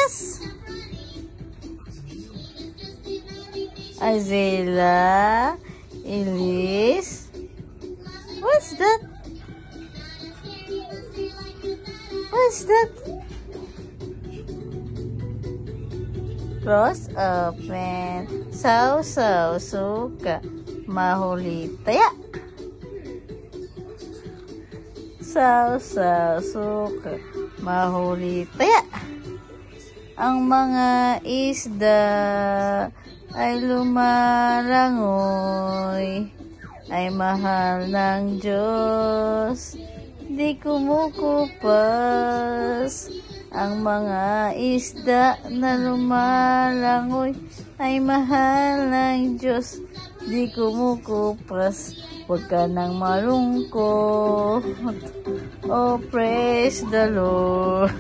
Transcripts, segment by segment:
Yes! Azela, Elise. What's that? What's that? Close open. Sausaw, suka. Mahuli taya. Sausaw, suka. Mahuli taya. Ang mga isda ay lumalangoy, ay mahal ng Diyos, di kumukupas. Ang mga isda na lumalangoy, ay mahal ng Diyos, di kumukupas. Huwag ka nang malungkot. Oh, praise the Lord.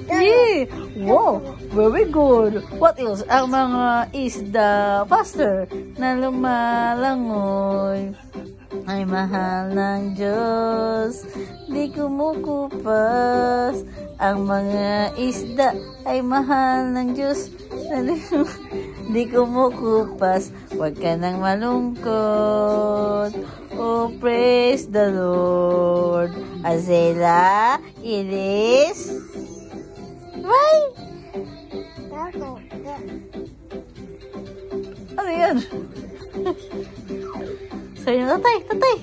Yeah. Wow, very good. What else? Ang mga isda, pastor, na lumalangoy, ay mahal ng Diyos, di kumukupas. Ang mga isda ay mahal ng Diyos, di kumukupas. Huwag ka nang malungkot. Oh, praise the Lord. Azela, Elise. Why? Ano yan? Sabi niya, tatay, tatay.